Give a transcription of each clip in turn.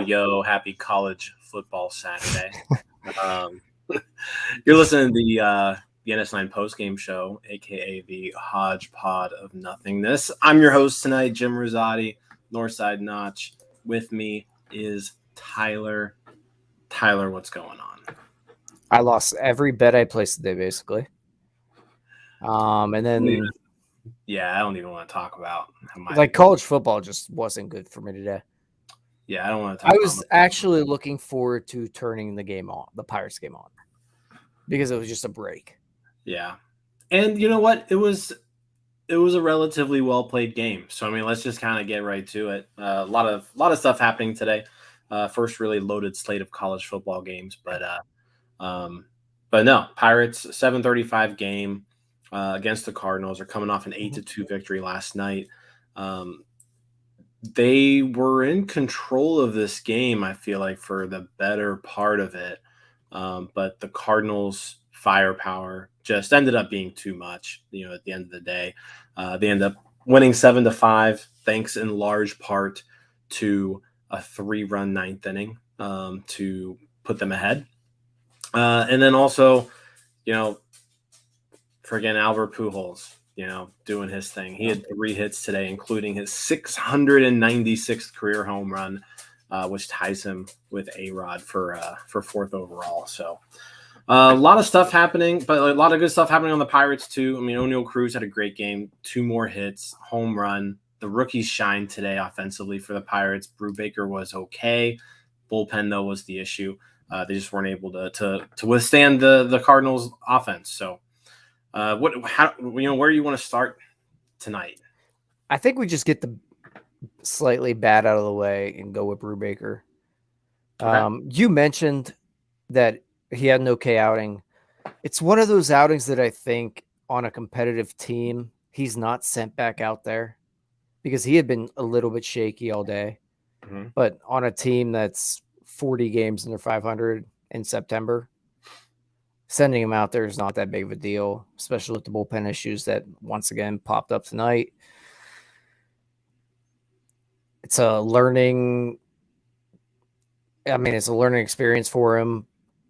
Yo, happy college football Saturday. You're listening to the NS9 Postgame show, a.k.a. the hodgepodge of nothingness. I'm your host tonight, Jim Rosati, Northside Notch. With me is Tyler. Tyler, what's going on? I lost every bet I placed today, basically. And then... Yeah, I don't even want to talk about college football just wasn't good for me today. Yeah, I don't want to talk about I was actually looking forward to turning the game on, the Pirates game on, because it was just a break. Yeah. And you know what? It was a relatively well-played game. So, I mean, let's just kind of get right to it. A lot of stuff happening today. First really loaded slate of college football games, but no, Pirates 7:35 game against the Cardinals. Are coming off an 8-2 victory last night. They were in control of this game, I feel like, for the better part of it. But the Cardinals' firepower just ended up being too much, at the end of the day. They end up winning 7-5, thanks in large part to a 3-run ninth inning to put them ahead. And then also, friggin' Albert Pujols, doing his thing. He had 3 hits today, including his 696th career home run, which ties him with A-Rod for 4th overall. So a lot of stuff happening, but a lot of good stuff happening on the Pirates too. I mean, Oneil Cruz had a great game, 2 more hits, home run. The rookies shined today offensively for the Pirates. Brubaker was okay. Bullpen, though, was the issue. They just weren't able to withstand the Cardinals offense. So where do you want to start tonight? I think we just get the slightly bad out of the way and go with Brubaker. Okay. You mentioned that he had an okay outing. It's one of those outings that I think on a competitive team, he's not sent back out there because he had been a little bit shaky all day. Mm-hmm. But on a team that's 40 games under 500 in September, sending him out there is not that big of a deal, especially with the bullpen issues that once again popped up tonight. It's a learning experience for him,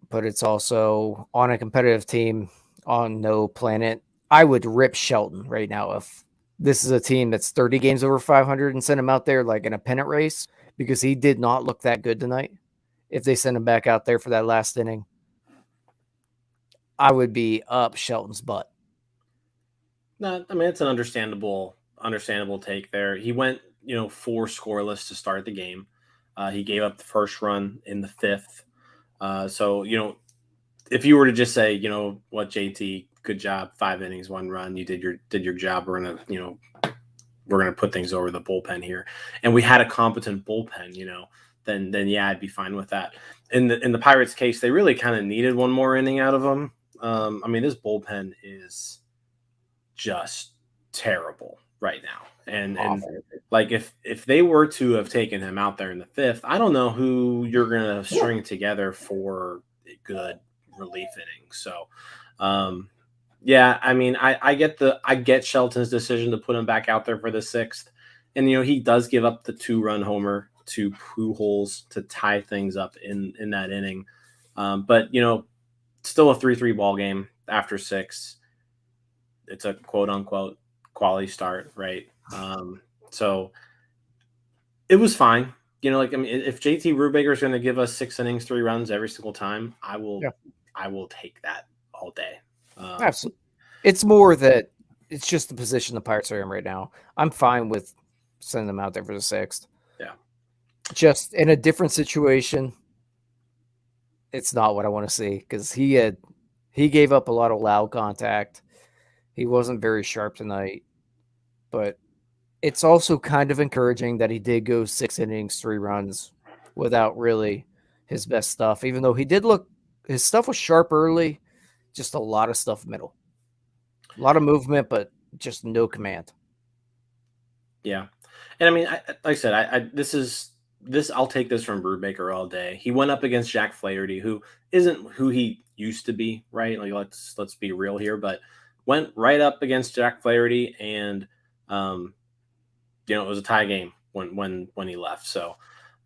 but it's also on a competitive team on no planet. I would rip Shelton right now if this is a team that's 30 games over 500 and send him out there like in a pennant race, because he did not look that good tonight. If they send him back out there for that last inning, I would be up Shelton's butt. No, I mean, it's an understandable take there. He went, 4 scoreless to start the game. He gave up the first run in the 5th. So, if you were to just say, what, JT, good job, 5 innings, 1 run, you did your job. We're gonna put things over the bullpen here, and we had a competent bullpen, then yeah, I'd be fine with that. In the Pirates' case, they really kind of needed 1 more inning out of him. I mean, this bullpen is just terrible right now. And like if they were to have taken him out there in the 5th, I don't know who you're going to string together for a good relief inning. So, yeah, I mean, I get Shelton's decision to put him back out there for the 6th. And, he does give up the 2-run homer to Pujols to tie things up in that inning. But, still a 3-3 ball game after 6. It's a quote unquote quality start, right? So it was fine. If JT Brubaker is going to give us 6 innings, 3 runs every single time, I will take that all day. Absolutely. It's more that it's just the position the Pirates are in right now. I'm fine with sending them out there for the 6th. Yeah. Just in a different situation, it's not what I want to see, because he gave up a lot of loud contact. He wasn't very sharp tonight, but it's also kind of encouraging that he did go 6 innings, 3 runs without really his best stuff, even though his stuff was sharp early, just a lot of stuff middle. A lot of movement, but just no command. Yeah. And I mean, like I said, I'll take this from Brubaker all day. He went up against Jack Flaherty, who isn't who he used to be, right? Like let's be real here, but went right up against Jack Flaherty, and um, it was a tie game when he left. So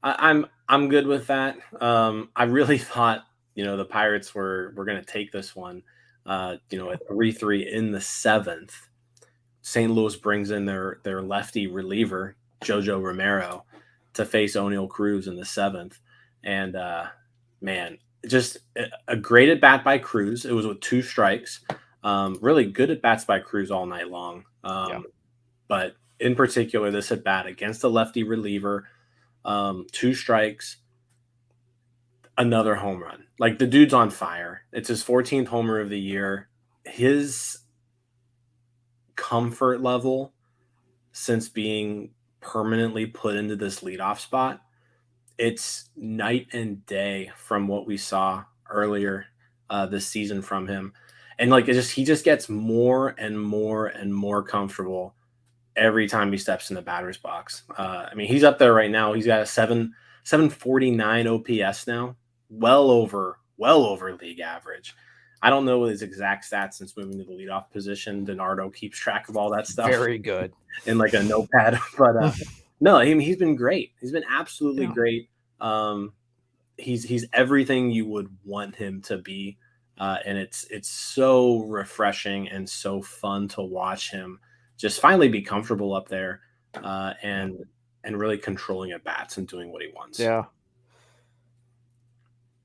I'm good with that. I really thought the Pirates were going to take this one. At 3-3 in the seventh. St. Louis brings in their lefty reliever, Jojo Romero, to face Oneil Cruz in the seventh. And man, just a great at bat by Cruz. It was with 2 strikes. Really good at bats by Cruz all night long. But in particular, this at bat against a lefty reliever, 2 strikes, another home run. Like, the dude's on fire. It's his 14th homer of the year. His comfort level since being permanently put into this leadoff spot, it's night and day from what we saw earlier this season from him. And he just gets more and more and more comfortable every time he steps in the batter's box. I mean, he's up there right now. He's got a 749 OPS now, well over league average. I don't know his exact stats since moving to the leadoff position. DiNardo keeps track of all that stuff. Very good. In like a notepad. But no, he's been great. He's been absolutely great. He's everything you would want him to be. And it's so refreshing and so fun to watch him just finally be comfortable up there and really controlling at bats and doing what he wants. Yeah.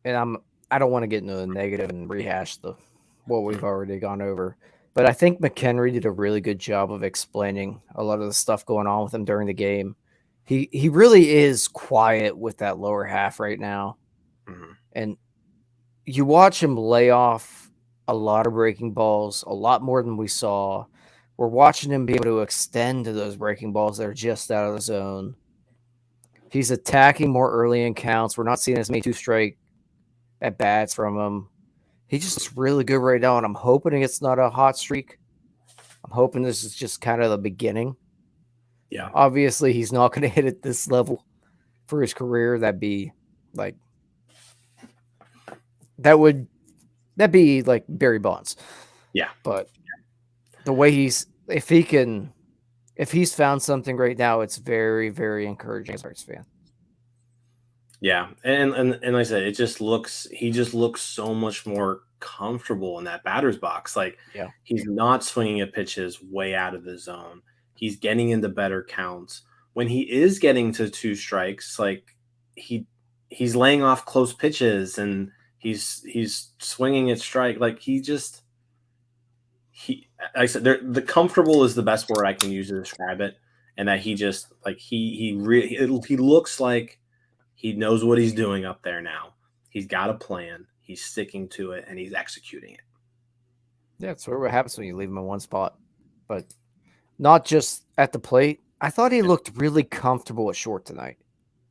And I don't want to get into the negative and rehash what we've already gone over. But I think McHenry did a really good job of explaining a lot of the stuff going on with him during the game. He really is quiet with that lower half right now. Mm-hmm. And you watch him lay off a lot of breaking balls, a lot more than we saw. We're watching him be able to extend to those breaking balls that are just out of the zone. He's attacking more early in counts. We're not seeing as many 2-strike at bats from him. He's just really good right now, and I'm hoping it's not a hot streak. I'm hoping this is just kind of the beginning. Yeah. Obviously, he's not going to hit at this level for his career. That'd be like Barry Bonds. Yeah. But the way if he's found something right now, it's very, very encouraging as a Pirates fan. Yeah, and like I said, he just looks so much more comfortable in that batter's box. Like, he's not swinging at pitches way out of the zone. He's getting into better counts. When he is getting to 2 strikes, like he's laying off close pitches and he's swinging at strike. Like, I said, the comfortable is the best word I can use to describe it, and that he just he looks like he knows what he's doing up there now. He's got a plan. He's sticking to it, and he's executing it. Yeah, it's sort of what happens when you leave him in one spot. But not just at the plate. I thought he looked really comfortable at short tonight.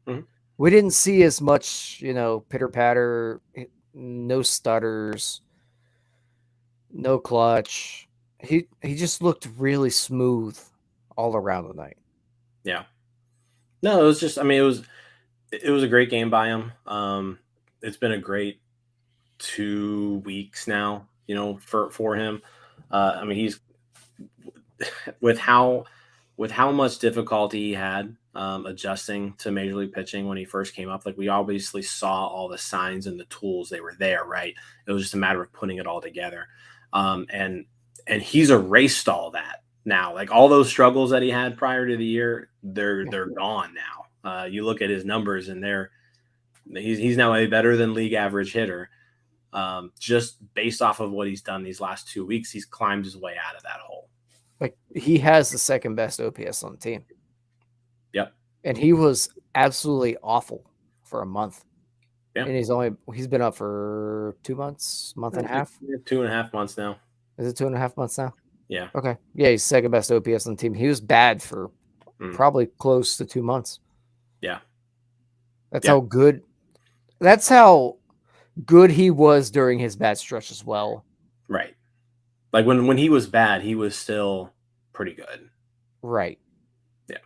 Mm-hmm. We didn't see as much, pitter-patter, no stutters, no clutch. He just looked really smooth all around the night. Yeah. No, it was just, it was a great game by him. It's been a great 2 weeks now, for him. He's with how much difficulty he had adjusting to major league pitching when he first came up. Like, we obviously saw all the signs and the tools, they were there, right? It was just a matter of putting it all together. And he's erased all that now. Like, all those struggles that he had prior to the year, they're gone now. You look at his numbers, and he's now a better than league average hitter. Just based off of what he's done these last 2 weeks, he's climbed his way out of that hole. Like, he has the second best OPS on the team. Yep. And he was absolutely awful for a month. Yeah. And he's been up for 2 months, month and a half. 2.5 months now. Is it 2.5 months now? Yeah. Okay. Yeah, he's second best OPS on the team. He was bad for probably close to 2 months. Yeah. That's how good. That's how good he was during his bad stretch as well. Right. Like when he was bad, he was still pretty good. Right. Yeah.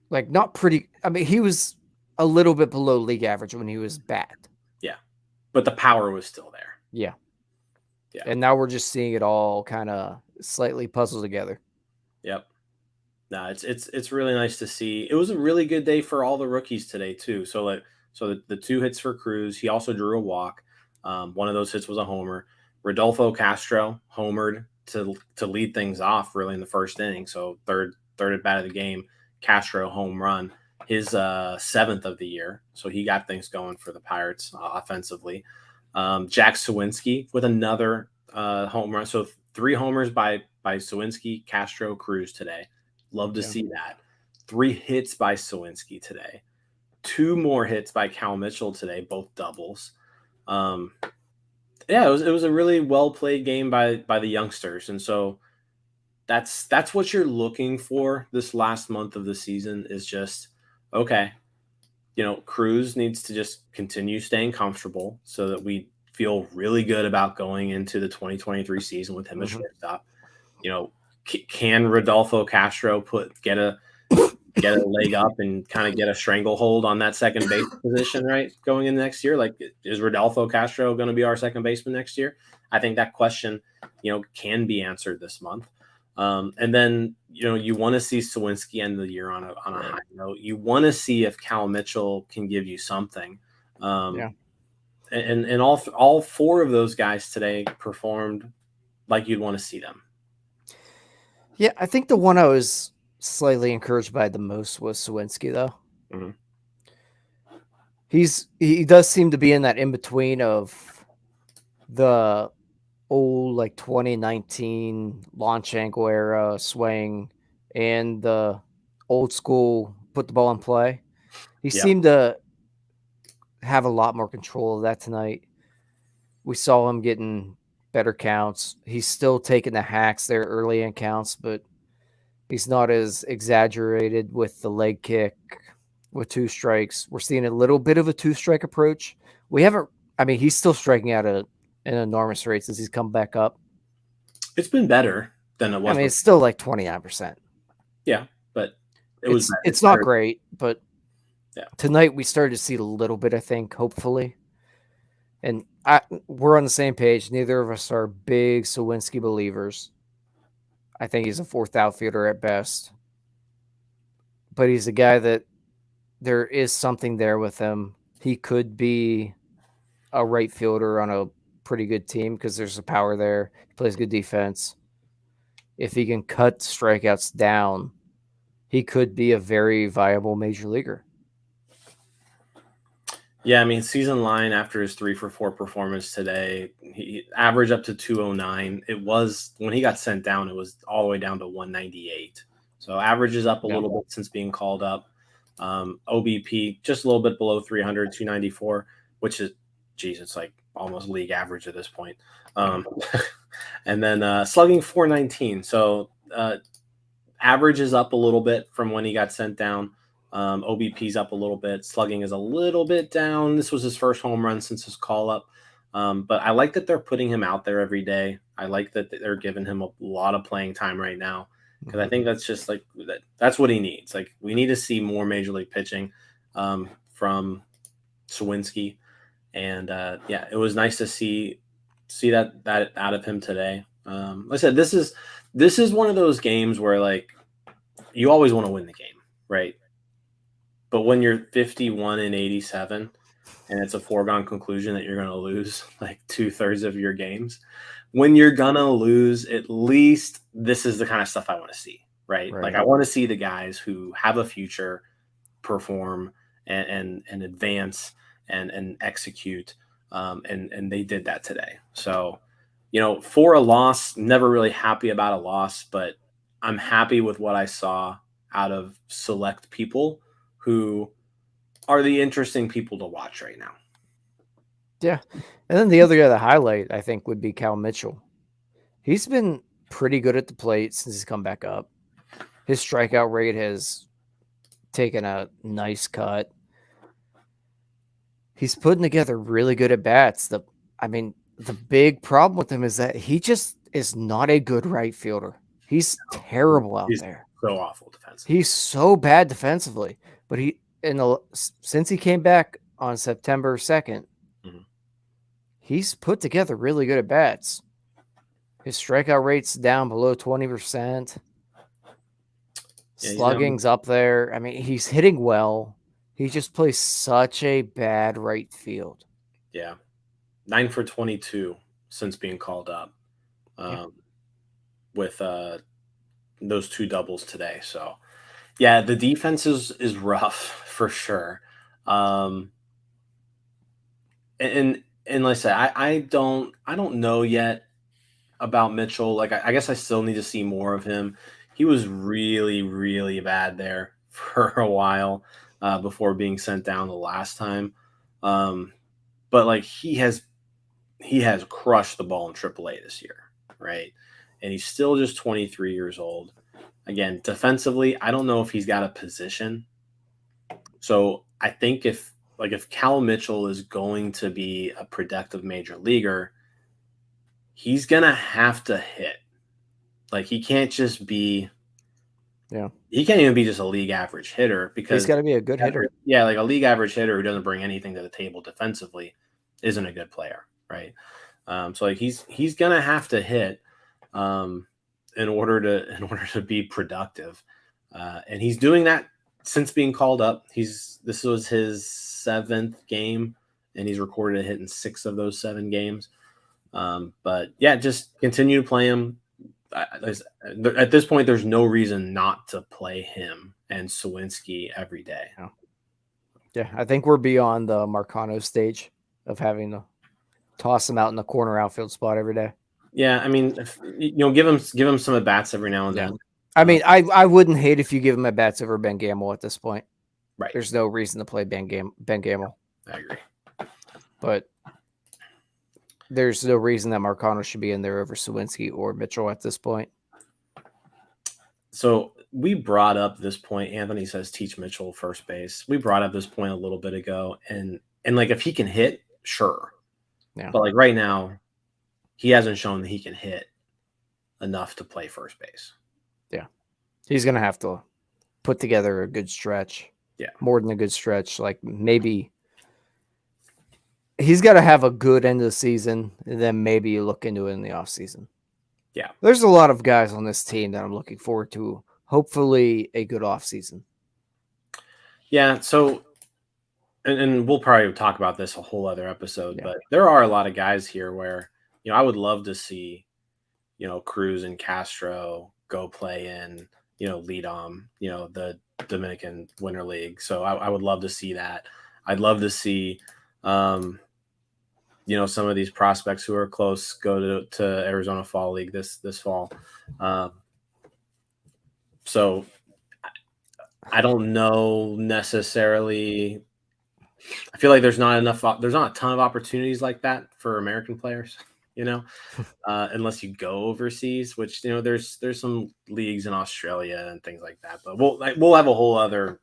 Like not pretty. I mean, he was a little bit below league average when he was bad. Yeah. But the power was still there. Yeah. Yeah. And now we're just seeing it all kind of slightly puzzle together. Yep. No, it's really nice to see. It was a really good day for all the rookies today too. So the 2 hits for Cruz. He also drew a walk. One of those hits was a homer. Rodolfo Castro homered to lead things off really in the first inning. So third at bat of the game, Castro home run, his 7th of the year. So he got things going for the Pirates offensively. Jack Sawinski with another home run. So 3 homers by Sawinski, Castro, Cruz today. Love to see that. 3 hits by Sawinski today. 2 more hits by Cal Mitchell today, both doubles. Yeah, it was a really well played game by the youngsters, and so that's what you're looking for this last month of the season is just okay. Cruz needs to just continue staying comfortable so that we feel really good about going into the 2023 season with him as shortstop. Can Rodolfo Castro get a leg up and kind of get a stranglehold on that second base position, right? Going in next year, like, is Rodolfo Castro going to be our second baseman next year? I think that question, can be answered this month. And then, you want to see Sawinski end the year on a high note. You want to see if Cal Mitchell can give you something. And all 4 of those guys today performed like you'd want to see them. Yeah, I think the one I was slightly encouraged by the most was Sawinski, though. Mm-hmm. He does seem to be in that in between of the old like 2019 launch angle era swing and the old school put the ball in play. He seemed to have a lot more control of that tonight. We saw him getting better counts. He's still taking the hacks there early in counts, but he's not as exaggerated with the leg kick with 2 strikes. We're seeing a little bit of a 2-strike approach. He's still striking out at an enormous rate since he's come back up. It's been better than it was. It's still like 29%. Yeah, but it's not great, but tonight we started to see a little bit, I think, hopefully. And we're on the same page. Neither of us are big Sawinski believers. I think he's a 4th outfielder at best. But he's a guy that there is something there with him. He could be a right fielder on a pretty good team because there's a power there. He plays good defense. If he can cut strikeouts down, he could be a very viable major leaguer. Yeah, season line after his 3-for-4 performance today, he averaged up to 209. It was when he got sent down, it was all the way down to 198. So average is up a little bit since being called up. OBP just a little bit below 300, 294, which is, it's like almost league average at this point. And then slugging 419. So average is up a little bit from when he got sent down. OBP's up a little bit. Slugging is a little bit down. This was his first home run since his call up. But I like that they're putting him out there every day. I like that they're giving him a lot of playing time right now because I think that's just like that's what he needs. Like, we need to see more major league pitching from Sawinski. And it was nice to see that out of him today. Like I said, this is one of those games where, like, you always want to win the game, right? But when you're 51-87 and it's a foregone conclusion that you're going to lose like 2/3 of your games, when you're going to lose, at least this is the kind of stuff I want to see, right? Like, I want to see the guys who have a future perform and advance and execute. And they did that today. So, for a loss, never really happy about a loss, but I'm happy with what I saw out of select people who are the interesting people to watch right now. Yeah. And then the other guy to highlight, I think, would be Cal Mitchell. He's been pretty good at the plate since he's come back up. His strikeout rate has taken a nice cut. He's putting together really good at bats. The big problem with him is that he just is not a good right fielder. He's terrible out there. So awful defensively. He's so bad defensively. But since he came back on September 2nd, he's put together really good at bats. His strikeout rate's down below 20%. Slugging's up there. I mean, he's hitting well. He just plays such a bad right field. Yeah. 9 for 22 since being called up with those 2 doubles today. So, yeah, the defense is rough for sure. And like I said, I don't know yet about Mitchell. Like, I guess I still need to see more of him. He was really, really bad there for a while before being sent down the last time. But like he has crushed the ball in AAA this year, right? And he's still just 23 years old. Again, defensively, I don't know if he's got a position. So I think if Cal Mitchell is going to be a productive major leaguer, he's gonna have to hit. Like he can't just be. Yeah. He can't even be just a league average hitter because he's got to be a good hitter. Yeah, like a league average hitter who doesn't bring anything to the table defensively isn't a good player, right? So like he's gonna have to hit in order to be productive, and he's doing that since being called up. This was his 7th game, and he's recorded a hit in 6 of those 7 games. But yeah, just continue to play him. At this point, there's no reason not to play him and Suwinski every day. Yeah, I think we're beyond the Marcano stage of having to toss him out in the corner outfield spot every day. Yeah, I mean, give him some at bats every now and then. I mean, I wouldn't hate if you give him at bats over Ben Gamel at this point. Right. There's no reason to play Ben Gamel. I agree. But there's no reason that Marcano should be in there over Suwinski or Mitchell at this point. So we brought up this point. Anthony says teach Mitchell first base. We brought up this point a little bit ago, and like if he can hit, sure. Yeah. But like right now, he hasn't shown that he can hit enough to play first base. Yeah. He's gonna have to put together a good stretch. Yeah. More than a good stretch. Like maybe he's got to have a good end of the season, and then maybe you look into it in the offseason. Yeah. There's a lot of guys on this team that I'm looking forward to. Hopefully a good offseason. Yeah, so and we'll probably talk about this a whole other episode, but there are a lot of guys here where, I would love to see, Cruz and Castro go play in, lead on, the Dominican Winter League. So I would love to see that. I'd love to see some of these prospects who are close go to Arizona Fall League this fall. So I don't know necessarily. I feel like there's not a ton of opportunities like that for American players, unless you go overseas, which, there's some leagues in Australia and things like that, but we'll have a whole other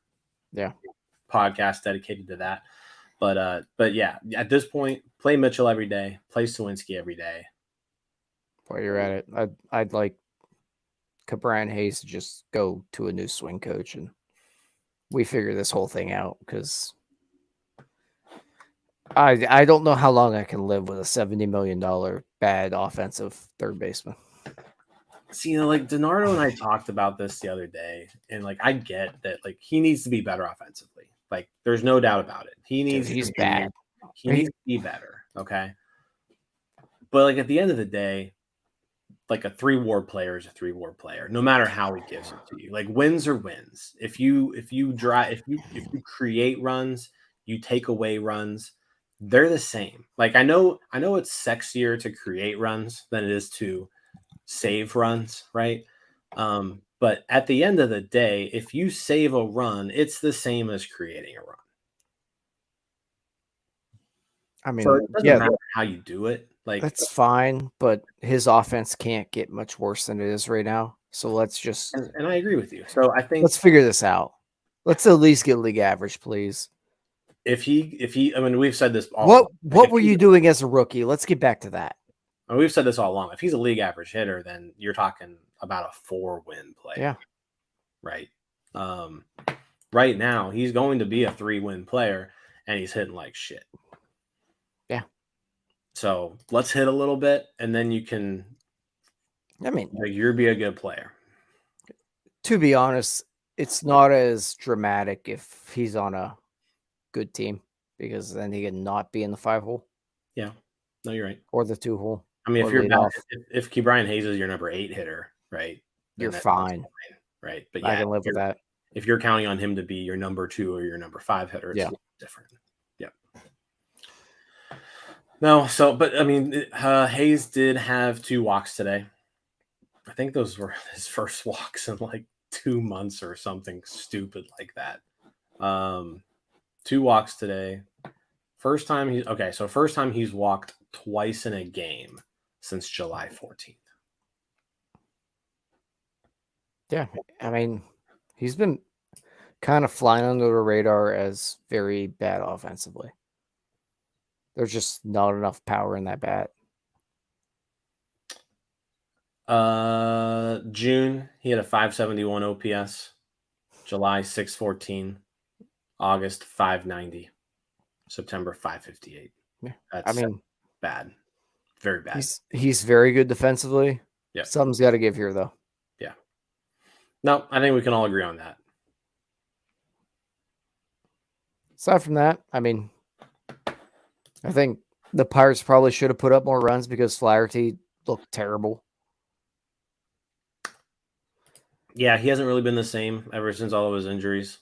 podcast dedicated to that. But yeah, at this point, play Mitchell every day, play Suwinski every day. While you're at it, I'd like Brian Hayes to just go to a new swing coach and we figure this whole thing out, because I don't know how long I can live with a $70 million bad offensive third baseman. See, like DiNardo and I talked about this the other day, and like I get that like he needs to be better offensively. Like there's no doubt about it. He's bad. He needs to be better. Okay. But like at the end of the day, like a 3-WAR player is a 3-WAR player, no matter how he gives it to you. Like wins are wins. If you create runs, you take away runs, they're the same. Like I know it's sexier to create runs than it is to save runs, right? But at the end of the day, if you save a run, it's the same as creating a run. I mean, so it doesn't matter how you do it. Like That's fine, but his offense can't get much worse than it is right now. So let's just and I agree with you. So I think let's figure this out. Let's at least get league average, please. if he I mean, we've said this all along. What were you doing as a rookie? Let's get back to that. We've said this all along. If he's a league average hitter, then you're talking about a 4-win player. Yeah. Right. Right now, he's going to be a 3-win player, and he's hitting like shit. Yeah. So let's hit a little bit, and then you can. I mean, you'll be a good player. To be honest, it's not as dramatic if he's on a good team because then he can not be in the 5-hole. Yeah. No, you're right. Or the 2-hole. I mean, if you're if Ke'Bryan Hayes is your number 8 hitter, right? You're fine. Right. But I can live with that. If you're counting on him to be your number 2 or your number 5 hitter, it's different. Yeah. No, but I mean, Hayes did have 2 walks today. I think those were his first walks in like 2 months or something stupid like that. 2 walks today. First time he's walked twice in a game since July 14th. Yeah, I mean, he's been kind of flying under the radar as very bad offensively. There's just not enough power in that bat. June, he had a 571 OPS. July 614. August 590. September 558. Yeah, That's bad. Very bad. He's very good defensively. Yeah. Something's got to give here, though. Yeah. No, I think we can all agree on that. Aside from that, I mean, I think the Pirates probably should have put up more runs because Flaherty looked terrible. Yeah, he hasn't really been the same ever since all of his injuries.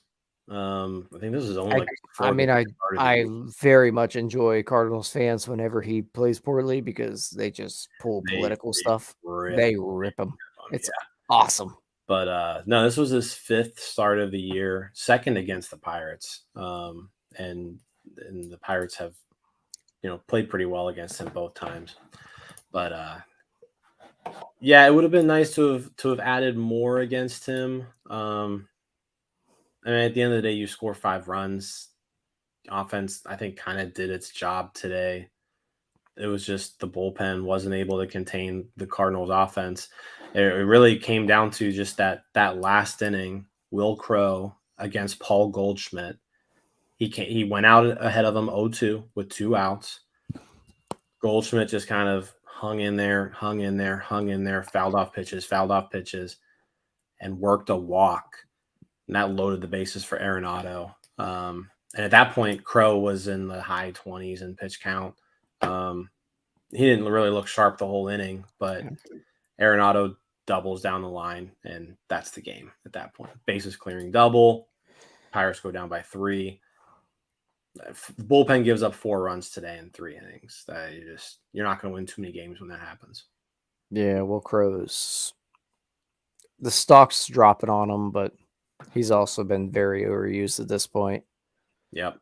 I think this is only I very much enjoy Cardinals fans whenever he plays poorly because they just pull political stuff. They rip him. It's awesome. But no, this was his 5th start of the year, 2nd against the Pirates. And the Pirates have, played pretty well against him both times. But yeah, it would have been nice to have added more against him. I mean, at the end of the day, you score 5 runs. Offense, I think, kind of did its job today. It was just the bullpen wasn't able to contain the Cardinals' offense. It really came down to just that last inning. Wil Crowe against Paul Goldschmidt. He went out ahead of him 0-2 with 2 outs. Goldschmidt just kind of hung in there, fouled off pitches, and worked a walk. And that loaded the bases for Arenado. And at that point, Crowe was in the high 20s in pitch count. He didn't really look sharp the whole inning, but Arenado doubles down the line, and that's the game at that point. Bases clearing double. Pirates go down by 3. The bullpen gives up 4 runs today in 3 innings. You're not going to win too many games when that happens. Yeah, Wil Crowe's the stock's dropping on him, but he's also been very overused at this point. Yep.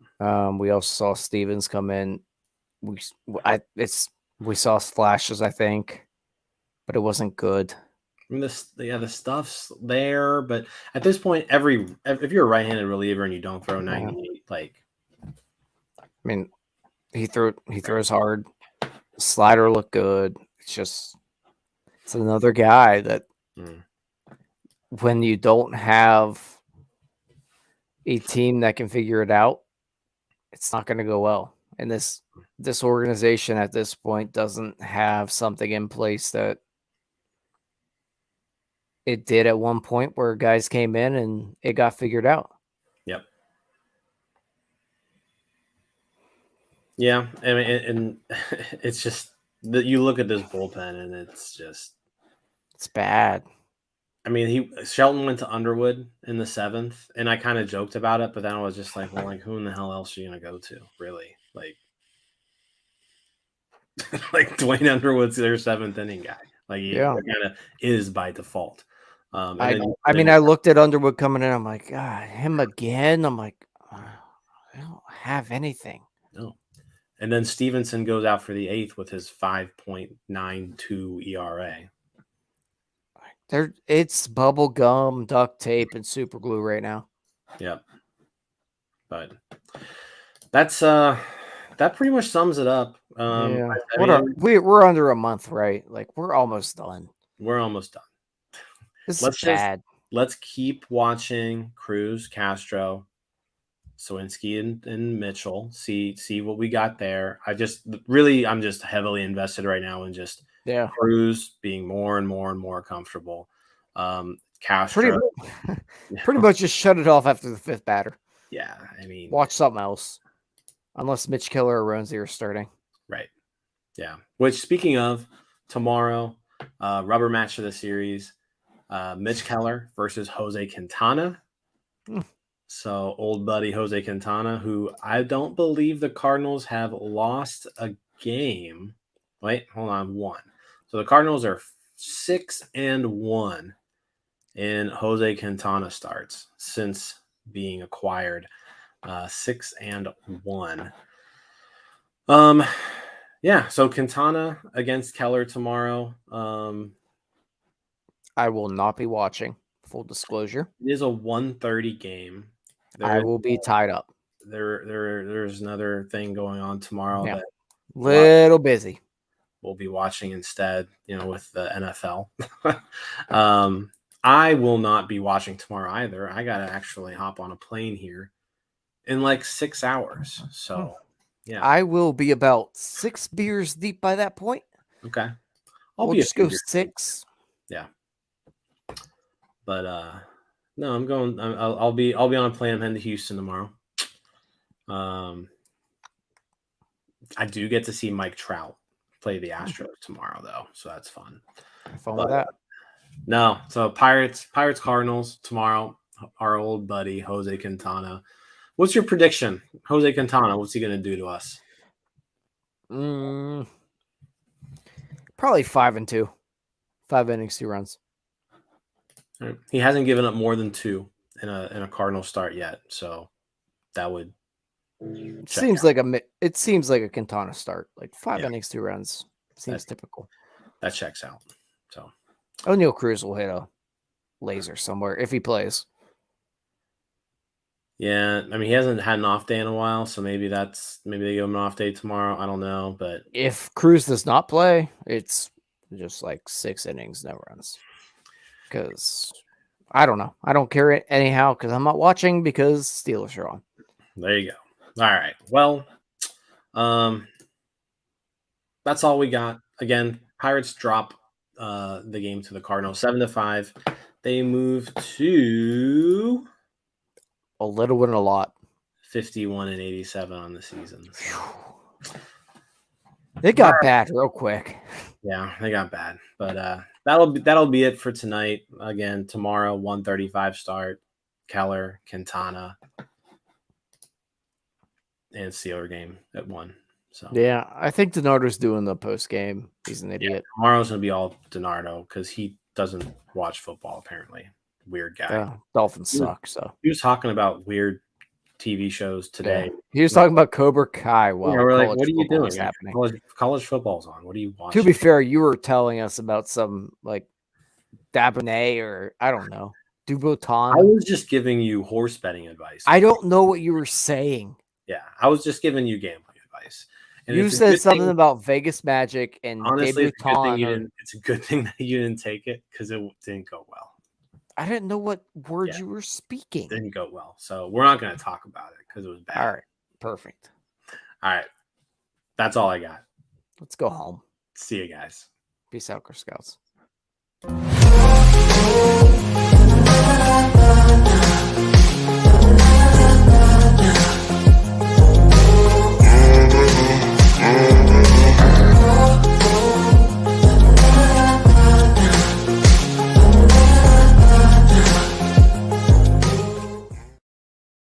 We also saw Stevens come in. We saw flashes, I think, but it wasn't good. I mean, the stuff's there, but at this point, if you're a right-handed reliever and you don't throw 98, I mean, he throws hard. Slider looked good. It's another guy that when you don't have a team that can figure it out, it's not going to go well. And this organization at this point doesn't have something in place that it did at one point where guys came in and it got figured out. Yep. Yeah, I mean, and it's just that you look at this bullpen and it's bad. I mean, Shelton went to Underwood in the 7th, and I kind of joked about it, but then I was just like, well, who in the hell else are you gonna go to, really? Like Dwayne Underwood's their 7th inning guy. He kind of is by default. I looked at Underwood coming in. I'm like, God, him again. I'm like, I don't have anything. No. And then Stevenson goes out for the 8th with his 5.92 ERA. It's bubble gum, duct tape, and super glue right now. Yep. But that's that pretty much sums it up. Yeah. We're under a month, right? Like we're almost done. We're almost done. This is bad. Let's keep watching Cruz, Castro, Sawinski, and Mitchell. See what we got there. I'm just heavily invested right now in just Cruz being more and more and more comfortable. Castro pretty much just shut it off after the 5th batter. Yeah, I mean, watch something else, unless Mitch Keller or Roansy are starting. Right. Yeah. Which, speaking of, tomorrow, rubber match of the series, Mitch Keller versus Jose Quintana. So old buddy Jose Quintana, who I don't believe the Cardinals have lost a game. Wait, hold on, 1. So the Cardinals are 6-1 in Jose Quintana starts since being acquired. 6-1. Yeah, so Quintana against Keller tomorrow. I will not be watching. Full disclosure. It is a 1:30 game. I will be tied up. There's another thing going on tomorrow that little busy. We'll be watching instead, with the NFL. I will not be watching tomorrow either. I got to actually hop on a plane here in like 6 hours. So, yeah. I will be about 6 beers deep by that point. Okay. We'll just go 6. Yeah. But no, I'm going. I'll be on a plane. I'm heading to Houston tomorrow. I do get to see Mike Trout play the Astros tomorrow, though, so that's fun. Fun with that. No, so Pirates, Cardinals tomorrow. Our old buddy Jose Quintana. What's your prediction, Jose Quintana? What's he going to do to us? Probably 5-2. 5 innings, 2 runs. He hasn't given up more than 2 in a Cardinal start yet, so that would seems like a Quintana start. Like 5 innings, 2 runs seems typical. That checks out. So Oneil Cruz will hit a laser somewhere if he plays. Yeah, I mean he hasn't had an off day in a while, so maybe they give him an off day tomorrow. I don't know, but if Cruz does not play, it's just like 6 innings, no runs. Because I don't know. I don't care anyhow because I'm not watching because Steelers are on. There you go. All right. Well, that's all we got. Again, Pirates drop the game to the Cardinals 7-5. They move to a little and a lot. 51-87 on the season. So. It got bad real quick. Yeah, they got bad. But that'll be it for tonight. Again, tomorrow 1:35 start. Keller, Quintana, and Steeler game at 1. So yeah, I think DiNardo's doing the post game. He's an idiot. Tomorrow's gonna be all DiNardo because he doesn't watch football apparently. Weird guy. Dolphins suck. So he was talking about weird TV shows today. Yeah. He was talking about Cobra Kai. Well, we're like, what are you doing? College football's on. What are you watching? To be fair, you were telling us about some like Dabonnet or I don't know, Dubotan. I was just giving you horse betting advice. I don't know what you were saying. Yeah, I was just giving you gambling advice. And you said something about Vegas Magic and honestly, it's a good thing that you didn't take it because it didn't go well. I didn't know what words you were speaking. It didn't go well. So we're not going to talk about it because it was bad. All right. Perfect. All right. That's all I got. Let's go home. See you guys. Peace out, Girl Scouts.